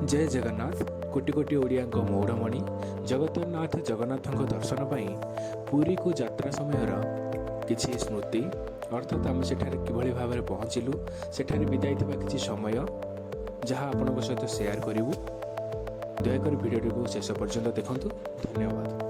जय जगन्नाथ। कोटि कोटि ओडिया मौड़मणि जगतनाथ जगन्नाथ दर्शन पर पुरी को यात्रा समय किसी स्मृति अर्थात आम से किभली भाव में पहुँचलु सेठारे बिताई किसी समय जहाँ आपण सहित शेयर करूँ। दयाकोरी भिडियो को शेष पर्यंत देखूँ। धन्यवाद।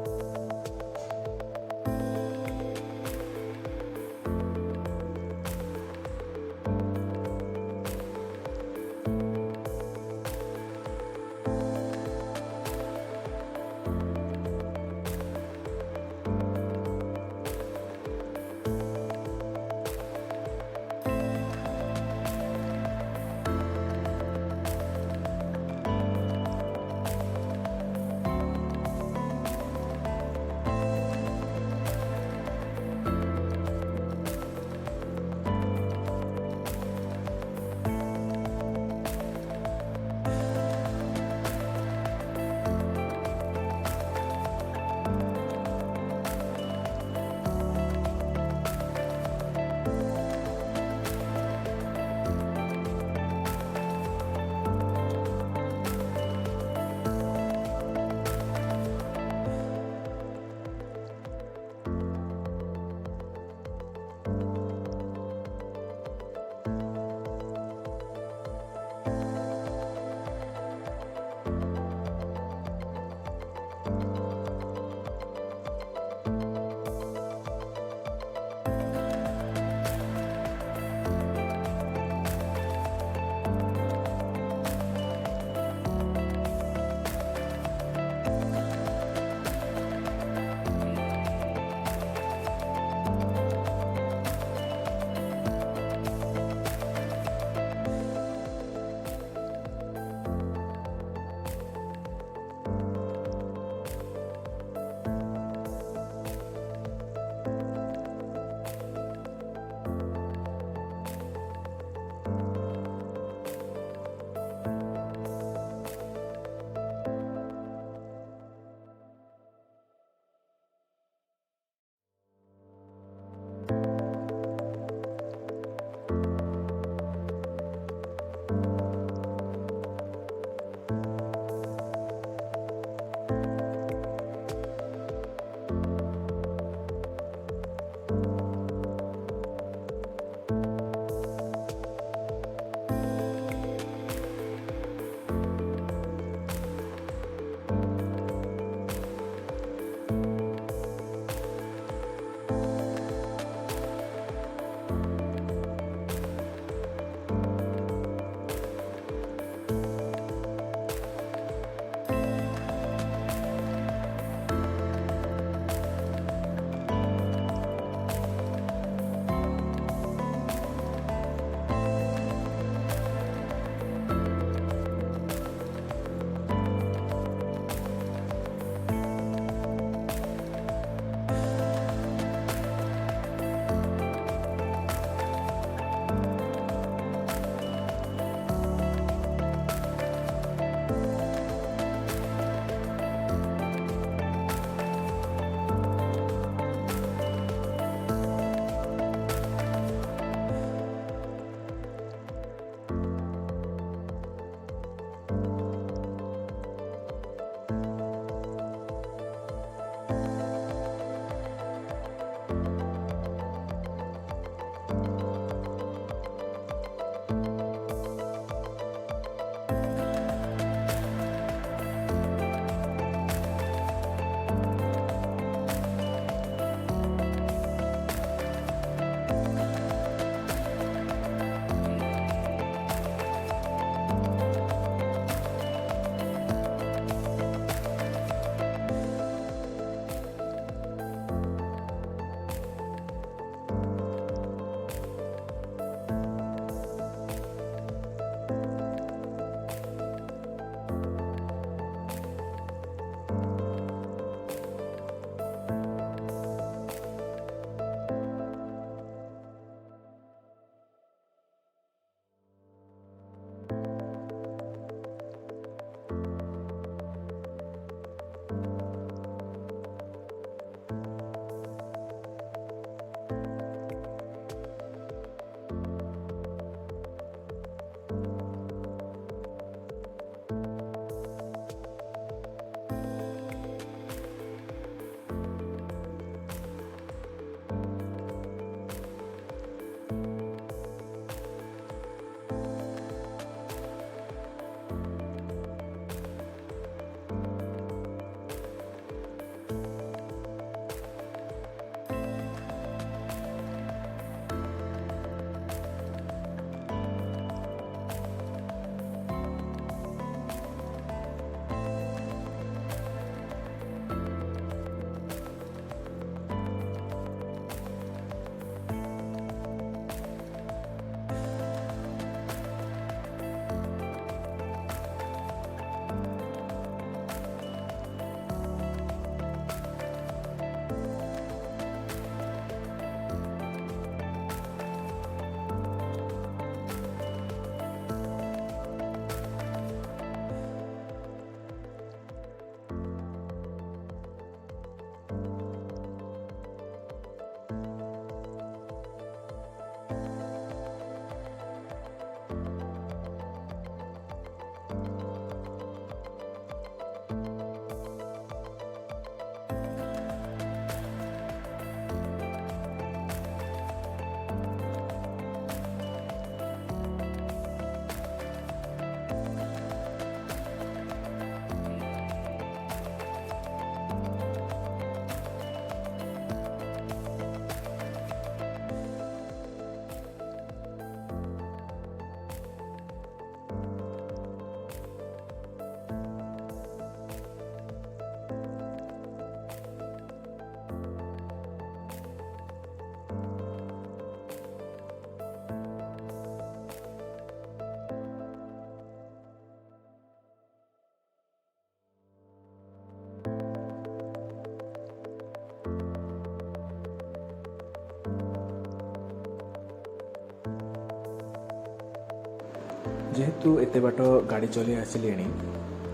ଯେହେତୁ ଏତେ ବାଟ ଗାଡ଼ି ଚଲେଇ ଆସିଲେଣି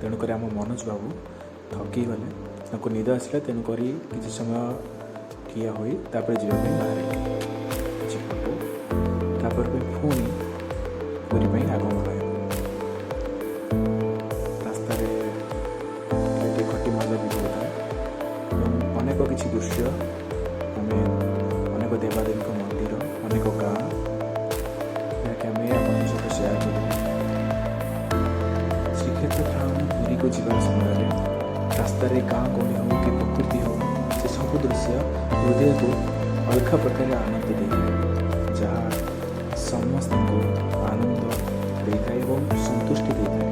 ତେଣୁକରି ଆମ ମନୋଜ ବାବୁ ଥକି ଗଲେ, ତାଙ୍କୁ ନିଦ ଆସିଲା, ତେଣୁକରି କିଛି ସମୟ ଠିଆ ହୋଇ ତାପରେ ଯିବା ପାଇଁ ବାହାରିଲେ। କିଛି ଫଟୋ ତାପରେ ପୁଣି ପୁରୀ ପାଇଁ ଆଗମନ ହେବ। ରାସ୍ତାରେ ଟିକେ ଖଟି ମଜା ବି ହେଉଥାଏ ଏବଂ ଅନେକ କିଛି ଦୃଶ୍ୟ, ଆମେ ଅନେକ ଦେବାଦେବୀଙ୍କ ମନ୍ଦିର, ଅନେକ ଗାଁ, ଯାହାକି ଆମେ ଆପଣଙ୍କ ସହିତ ସେୟାର କରିବୁ। ଶ୍ରୀକ୍ଷେତ୍ର ଠାରୁ ପୁରୀକୁ ଯିବା ସମୟରେ ରାସ୍ତାରେ ଗାଁ ଗହଳି ହେଉ କି ପ୍ରକୃତି ହେଉ, ସେ ସବୁ ଦୃଶ୍ୟ ହୃଦୟକୁ ଅଲଗା ପ୍ରକାର ଆନନ୍ଦ ଦେଇଥାଏ, ଯାହା ସମସ୍ତଙ୍କୁ ଆନନ୍ଦ ଦେଇଥାଏ ଏବଂ ସନ୍ତୁଷ୍ଟି ଦେଇଥାଏ।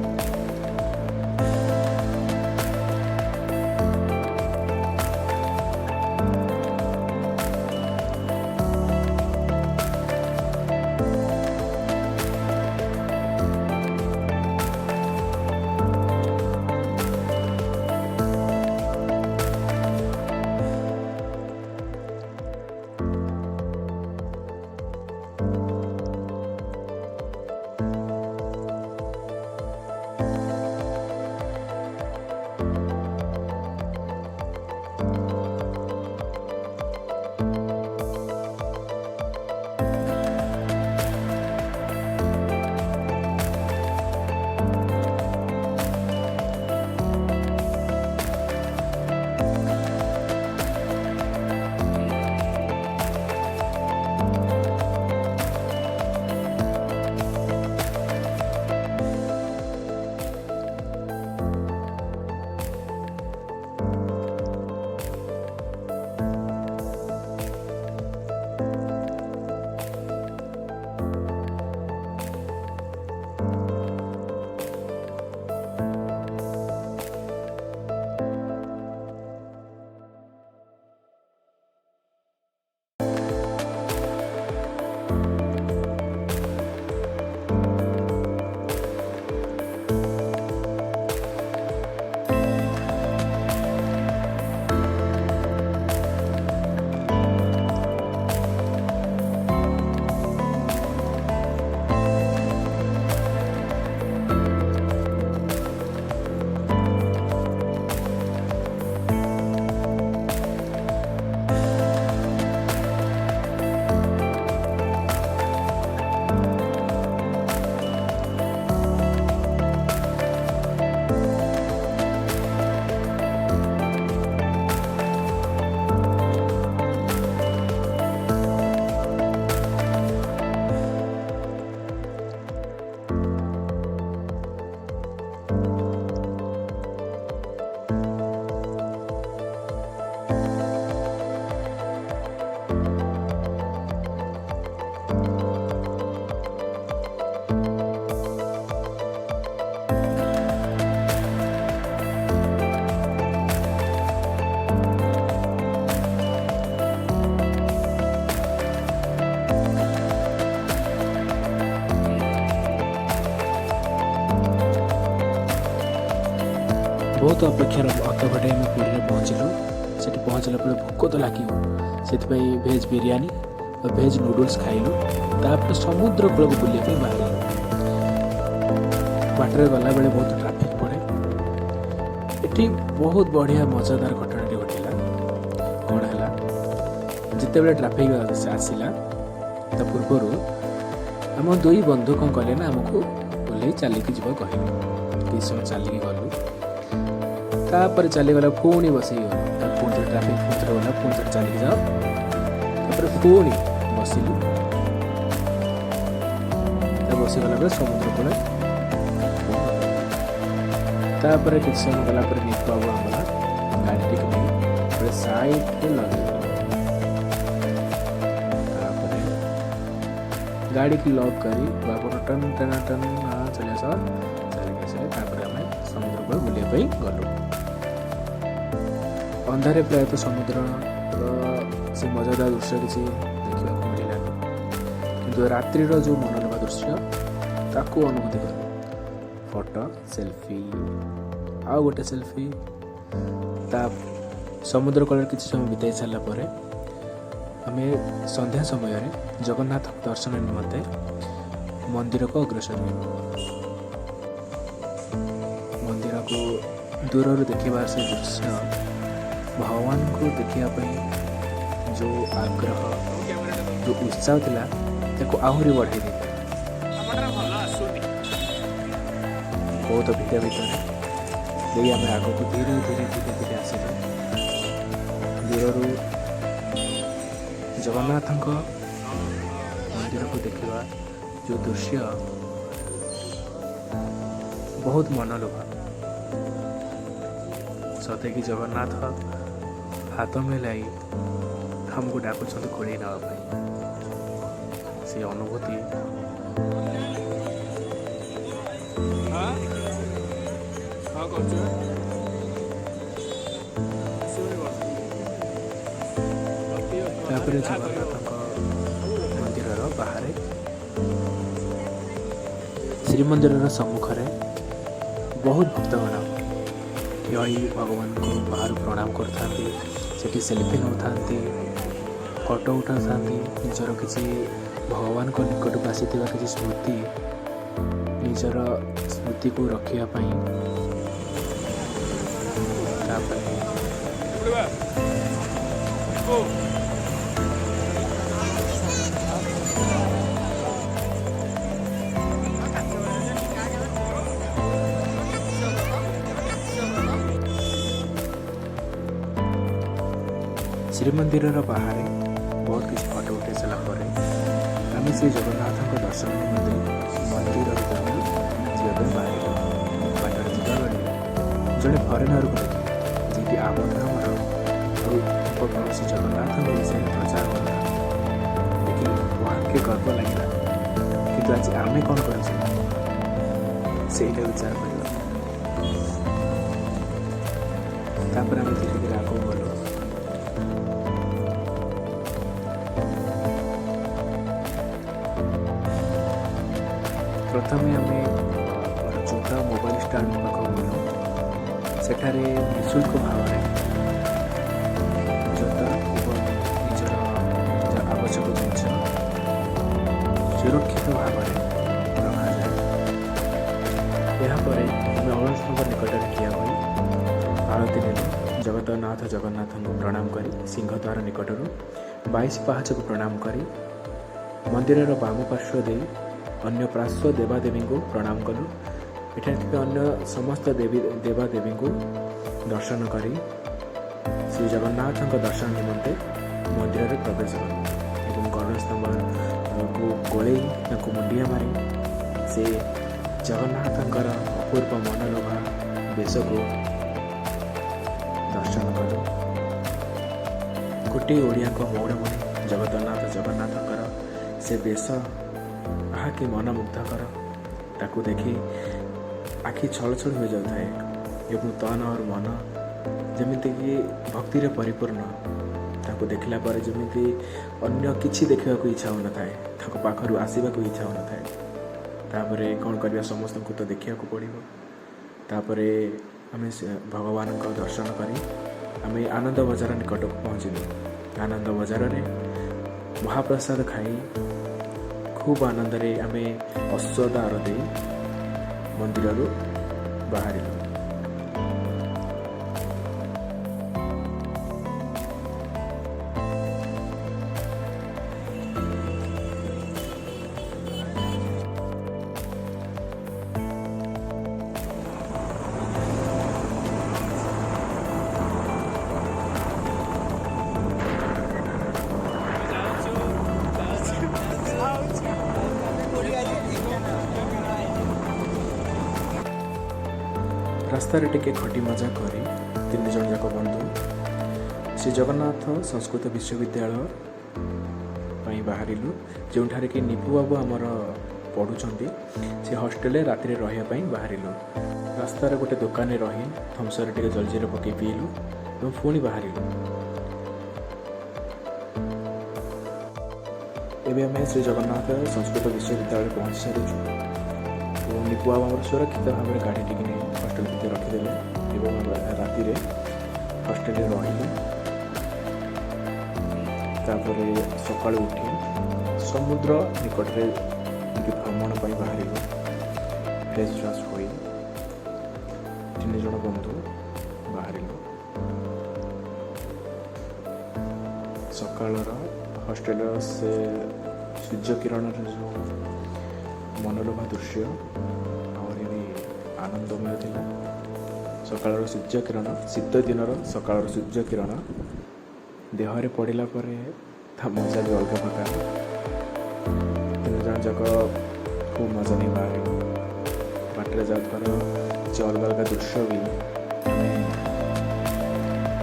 ବହୁତ ଅପେକ୍ଷାର ଅତଘଟେ ଆମେ ପୁରୀରେ ପହଞ୍ଚିଲୁ। ସେଠି ପହଞ୍ଚିଲା ପରେ ଭୋକ ତ ଲାଗିବ, ସେଥିପାଇଁ ଭେଜ୍ ବିରିୟାନୀ ବା ଭେଜ୍ ନୁଡଲ୍ସ ଖାଇଲୁ। ତାପରେ ସମୁଦ୍ର କୂଳକୁ ବୁଲିବା ପାଇଁ ବାହାରିଲୁ। ବାଟରେ ଗଲାବେଳେ ବହୁତ ଟ୍ରାଫିକ୍ ପଡ଼େ। ଏଠି ବହୁତ ବଢ଼ିଆ ମଜାଦାର ଘଟଣାଟି ଘଟିଲା। କ'ଣ ହେଲା, ଯେତେବେଳେ ଟ୍ରାଫିକ୍ ଆସିଲା ତା ପୂର୍ବରୁ ଆମ ଦୁଇ ବନ୍ଧୁ କ'ଣ କଲେ ନା, ଆମକୁ ଓହ୍ଲେଇ ଚାଲିକି ଯିବା କହିଲେ। କିଛି ସମୟ ଚାଲିକି ଗଲୁ, ତାପରେ ଚାଲିଗଲା, ପୁଣି ବସିକି ଗଲୁ। ପୁଣି ଥରେ ଟ୍ରାଫିକ୍ ପୁଣି ଥରେ ଗଲା, ପୁଣି ଥରେ ଚାଲିକି ଯାଅ, ତାପରେ ପୁଣି ବସିଲୁ। ବସିଗଲା ପରେ ସମୁଦ୍ର କୂଳେ, ତାପରେ କିଛି ସମୟ ଗଲା ପରେ ନିତୁ ବାବୁ ଆମର ଗାଡ଼ିଟିକୁ ନେଇ ଗୋଟେ ସାଇଡ଼ରେ ଲଗେଇଦେଲୁ। ତାପରେ ଗାଡ଼ିକି ଲକ୍ କରି ବାବୁର ଟନ୍ ଟନ୍ ଟନ୍ ଚାଲି ଆସ, ଚାଲିକି ଆସିଲେ। ତାପରେ ଆମେ ସମୁଦ୍ର କୂଳେ ବୁଲିବା ପାଇଁ ଗଲୁ। ଅନ୍ଧାରେ ପ୍ରାୟତଃ ସମୁଦ୍ରର ସେ ମଜାଦାର ଦୃଶ୍ୟ କିଛି ଦେଖିବାକୁ ମିଳିଲାନି, କିନ୍ତୁ ରାତ୍ରିର ଯେଉଁ ମନୋରମା ଦୃଶ୍ୟ ତାକୁ ଅନୁଭୂତି କଲୁ। ଫଟୋ, ସେଲ୍ଫି, ଆଉ ଗୋଟେ ସେଲ୍ଫି। ତା ସମୁଦ୍ର କୂଳରେ କିଛି ସମୟ ବିତାଇ ସାରିଲା ପରେ ଆମେ ସନ୍ଧ୍ୟା ସମୟରେ ଜଗନ୍ନାଥ ଦର୍ଶନ ନିମନ୍ତେ ମନ୍ଦିରକୁ ଅଗ୍ରସର ହେଲୁ। मंदिर को दूर देखा से दृश्य भगवान को देखापी जो आग्रह जो उत्साह थिला ताको आहुरी बढ़ाई दे बहुत भिड़ भितर देखिए आम आग को धीरे धीरे धीरे धीरे आसिले दूर जगन्नाथ मंदिर को देखा जो दृश्य बहुत मनलोभा सते कि जगन्नाथ हाथ मिलाई हमको डाकुंट खोल नापी से अनुभूति जगन्नाथ मंदिर बाहर श्रीमंदिर सम्मुखें बहुत भक्तगण ठिया भगवान को बाहर प्रणाम करते सेल्फी नौ फोटो उठा निजर किसी भगवान को निकट को आसी किसी स्मृति निजर स्मृति को रखापी श्रीमंदिर बाहर बहुत किसी फोटो उठे सारापर आम श्री जगन्नाथ दर्शन निमंते मंदिर जावाई बाहर बाटर जा बेले जड़े फरेनर को देखे जी आम ग्रामर उपकौशी जगन्नाथ विषय प्रचार कला देखिए वहाँ के गर्व लगे कि आज आम कौन कर विचार कर आम धीरे धीरे आगे गलु प्रथम आम जोटा मोबाइल स्टाण्ड पाक गलु सेठारे निःशुल्क भाव जोता और निजर आवश्यक जिन सुरक्षित भाव रखाए यापर आम अणस्थंभ निकट ठिया हो आरती ने जगन्नाथ को प्रणाम कर सिंहद्वार निकटर 22 पाहाच को प्रणाम कर मंदिर बाम पार्श्व दे अन्य पार्श्व देवादेवी को प्रणाम कलु एठार अन्य समस्त देवादेवी को दर्शन कर श्री जगन्नाथ दर्शन निमंते मंदिर में प्रवेश कलु गणस्तंभ को गोल मुंडिया मारी से जगन्नाथ अपूर्व मनलोभा बेश को दर्शन कलु गोटे ओडिया मौड़मणि जगन्नाथ से बेश कि मनमुग्धकर ताकू देखी आखि छल छल हो जाए एवं तन और मन जमीती कि भक्ति रे परिपूर्ण ताकू देखला पर जमीती अन्य किछि देखा इच्छा हो नथाए ताको पाखरु आसीबा को इच्छा हो नथाए तापरे कौन करबा समस्त को तो देखिया को पड़िबो तापरे आमे भगवान का दर्शन करी आमे आनंद बजार निकट को पहुँचलु आनंद बजार रे महाप्रसाद खाई खूब आनंद रे आमे अश्वदा आरती मंदिर बाहर रास्तार टिके खटी मजा करी 3 जन जाक बंधु श्री जगन्नाथ संस्कृत विश्वविद्यालय बाहरिलु जो कि निपु बाबू आमर पढ़ुंट से हॉस्टेल राति रही बाहरिलु रास्तार गोटे दुकान रही थम्सर टे जलजीर पकई पीलु और पुणी बाहरिलु एवं आम श्री जगन्नाथ संस्कृत विश्वविद्यालय पहुँची सारी निपु बाबू आम सुरक्षित भाव में गाड़ी टी हॉस्टेल भितर रखिदेले एवं राति हॉस्टेल रही तापर सकाल उठी समुद्र निकट में भ्रमण बाहर फ्रेश फ्रेश हो ତିନି ଜଣ ବନ୍ଧୁ ବାହାରିଲୁ। ସକାଳର ହଷ୍ଟେଲର ସେ ସୂର୍ଯ୍ୟକିରଣର ଯେଉଁ ମନୋଲୋଭା ଦୃଶ୍ୟ ଆହୁରି ବି ଆନନ୍ଦମୟ ଥିଲା। ସକାଳର ସୂର୍ଯ୍ୟକିରଣ, ଶୀତ ଦିନର ସକାଳର ସୂର୍ଯ୍ୟକିରଣ ଦେହରେ ପଡ଼ିଲା ପରେ ତା ମଜା ବି ଅଲଗା ପ୍ରକାର। ତିନି ଜଣ ଯାକ ଖୁବ୍ ମଜା ନେଇ ବାହାରିଲୁ। ବାଟରେ ଯାଉଥିବାର କିଛି ଅଲଗା ଅଲଗା ଦୃଶ୍ୟ ବି ଆମେ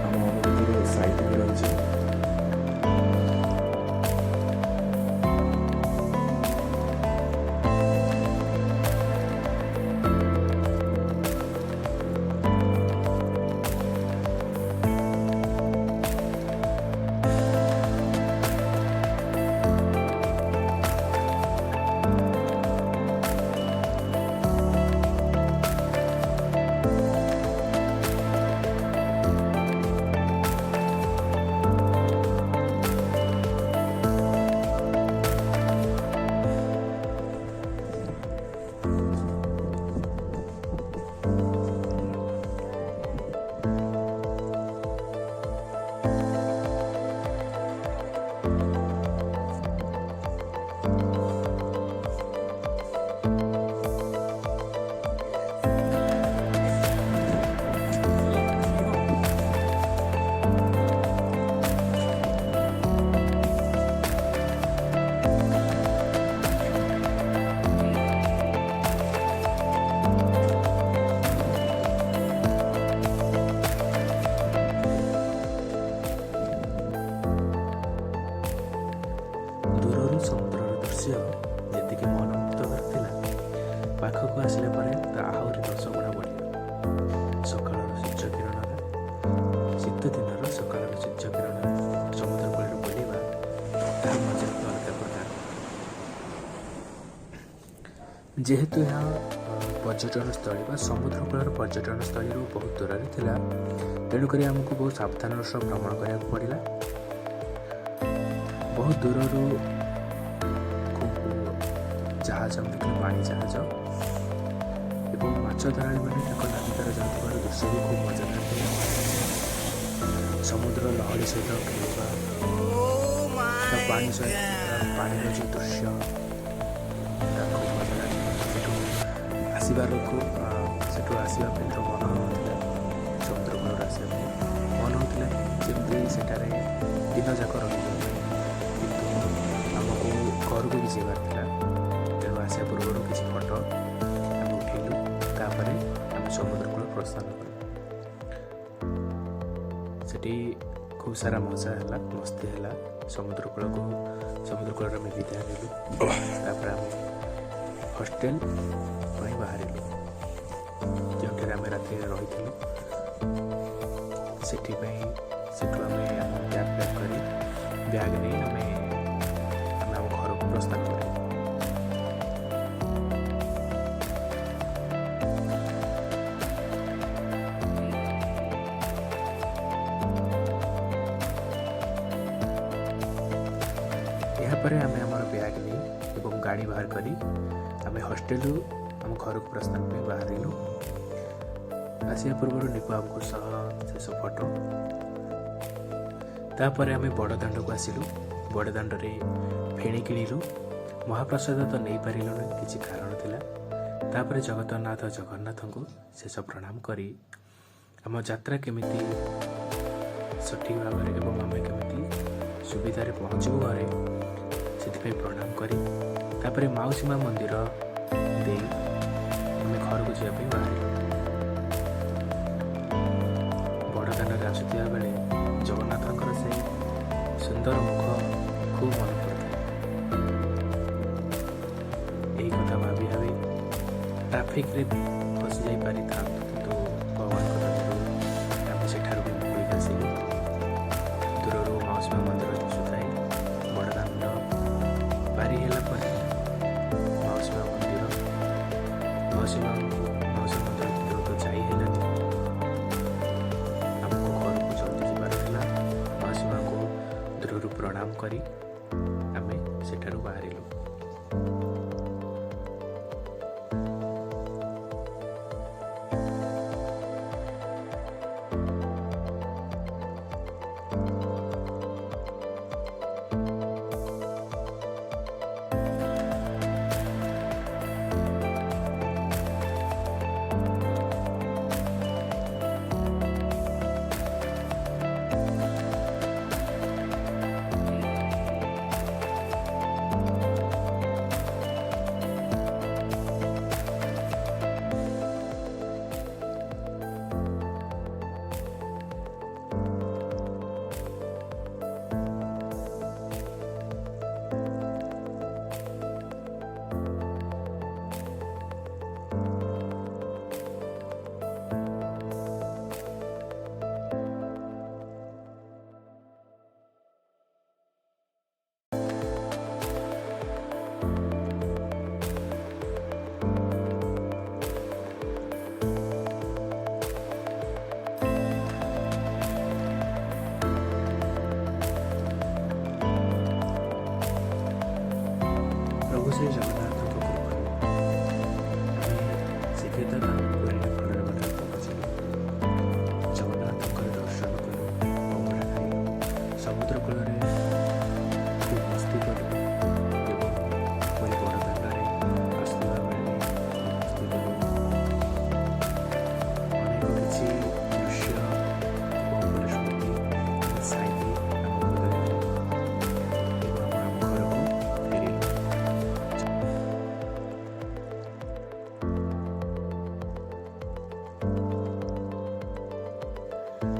ଆମ ଅନୁଭୂତିରେ ସାଇତି ବି ରହିଛି। ସମୁଦ୍ରର ଦୃଶ୍ୟ ଯେତିକି ମନମୁଗ୍ଧକର ଥିଲା, ପାଖକୁ ଆସିଲା ପରେ ତାହା ଆହୁରି 10 ଗୁଣା ବଢ଼ିଗଲା। ସକାଳର ସୂର୍ଯ୍ୟକିରଣରେ, ଶୀତ ଦିନର ସକାଳର ସୂର୍ଯ୍ୟକିରଣରେ ସମୁଦ୍ର କୂଳରେ ବୁଲିବା, ତାହା ମଜା ଅଲଗା ପ୍ରକାର। ଯେହେତୁ ଏହା ପର୍ଯ୍ୟଟନସ୍ଥଳୀ ବା ସମୁଦ୍ର କୂଳର ପର୍ଯ୍ୟଟନସ୍ଥଳୀରୁ ବହୁତ ଦୂରରେ ଥିଲା, ତେଣୁକରି ଆମକୁ ବହୁତ ସାବଧାନର ସହ ଭ୍ରମଣ କରିବାକୁ ପଡ଼ିଲା। ବହୁତ ଦୂରରୁ ଜାହାଜ ଦେଖିଲେ, ପାଣି ଜାହାଜ ଏବଂ ମାଛ ଧରାଳୀମାନେ ତାଙ୍କ ନାବିକରେ ଯାଉଥିବାର ଦୃଶ୍ୟ ବି ଖୁବ୍ ମଜାଦାର ଥିଲା। ସମୁଦ୍ର ଲହଡ଼ି ସହିତ ଖେଳିବା, ତା ପାଣି ସହିତ ପାଣିର ଯେଉଁ ଦୃଶ୍ୟ, ତାହା ଖୁବ୍ ମଜା ଲାଗେ। ସେଠୁ ଆସିବା ପାଇଁ ତ ମନ ହେଉନଥିଲା, ସମୁଦ୍ର କୂଳରୁ ଆସିବା ପାଇଁ ମନ ହେଉଥିଲା ଯେମିତି ସେଠାରେ ଦିନ ଯାକ ରହିଯିବା ପାଇଁ, କିନ୍ତୁ ଆମକୁ ଘରକୁ ବି ଯିବାର ଥିଲା। ତେଣୁ ଆସିବା ପୂର୍ବରୁ କିଛି ଫଟୋ ଆମେ ଉଠେଇଲୁ, ତାପରେ ଆମେ ସମୁଦ୍ର କୂଳ ପ୍ରସ୍ଥାନ କଲୁ। ସେଠି ଖୁବ୍ ସାରା ମଜା ହେଲା, ମସ୍ତି ହେଲା। ସମୁଦ୍ର କୂଳରେ ଆମେ ବିଦାୟ ନେଲୁ। ତାପରେ ଆମେ ହଷ୍ଟେଲ ପାଇଁ ବାହାରିଲୁ, ଯେଉଁଠାରେ ଆମେ ରାତିରେ ରହିଥିଲୁ। ସେଠୁ ଆମେ ଆମ ବ୍ୟାଗ୍ କରି ବ୍ୟାଗ୍ ନେଇ ଆମେ ଆମ ଘରକୁ ପ୍ରସ୍ଥାନ କଲୁ। ଏହାପରେ ଆମେ ଆମର ବ୍ୟାଗ୍ ନେଇ ଏବଂ ଗାଡ଼ି ବାହାର କରି ଆମେ ହଷ୍ଟେଲରୁ ଆମ ଘରକୁ ପ୍ରସ୍ଥାନ ପାଇଁ ବାହାରିଲୁ। ଆସିବା ପୂର୍ବରୁ ନିପୁ ଆମକୁ ସହ ଶେଷ ଫଟୋ। ତାପରେ ଆମେ ବଡ଼ଦାଣ୍ଡକୁ ଆସିଲୁ। ବଡ଼ଦାଣ୍ଡରେ ଫେଣି କିଣିଲୁ। ମହାପ୍ରସାଦ ତ ନେଇପାରିଲୁନି, କିଛି କାରଣ ଥିଲା। ତାପରେ ଜଗନ୍ନାଥଙ୍କୁ ଶେଷ ପ୍ରଣାମ କରି ଆମ ଯାତ୍ରା କେମିତି ସଠିକ୍ ଭାବରେ ଏବଂ ଆମେ କେମିତି ସୁବିଧାରେ ପହଞ୍ଚିବୁ ଘରେ, ସେଥିପାଇଁ ପ୍ରଣାମ କରି ତାପରେ ମାଉସୀ ମା ମନ୍ଦିର ଦେଇ ଆମେ ଘରକୁ ଯିବା ପାଇଁ ବାହାରିଲୁ। ବଡ଼ଦାଣ୍ଡରେ ଆସୁଥିବା ବେଳେ ଜଗନ୍ନାଥଙ୍କର ସେହି ସୁନ୍ଦର ମୁଖ ଖୁବ୍ ମନେ ପଡ଼ିଥାଏ। ଏହି କଥା ଭାବି ଟ୍ରାଫିକ୍ରେ ଫସି ଯାଇପାରିଥାନ୍ତୁ, କିନ୍ତୁ ଭଗବାନଙ୍କ ଦୟାରୁ ଆମେ ସେଠାରୁ ବି ମୁକୁଳିକି ଆସିଲୁ। ଦୂରରୁ ମାଉସୀ ମା ମନ୍ଦିର ଦିଶୁଥାଏ। ବଡ଼ଦାଣ୍ଡ ପାରି ହେଲା ପରେ ମାଉସୀ ମା ମନ୍ଦିର ଭିତରକୁ ତ ଯାଇ ହେଲାନି। ଆମକୁ ଘରକୁ ଜଲ୍ଦି ଯିବାର ଥିଲା। ମାଉସୀ ମାଙ୍କୁ ଦୂରରୁ ପ୍ରଣାମ କରି ଆମେ ସେଠାରୁ ବାହାରିଲୁ।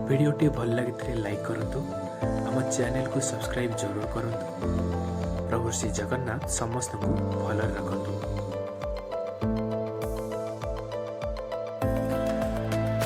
भिडियोटी भल लगी लाइक करंतु आम चैनल को सब्सक्राइब जरूर करंतु। प्रभु श्री जगन्नाथ समस्त को भल रखंतु।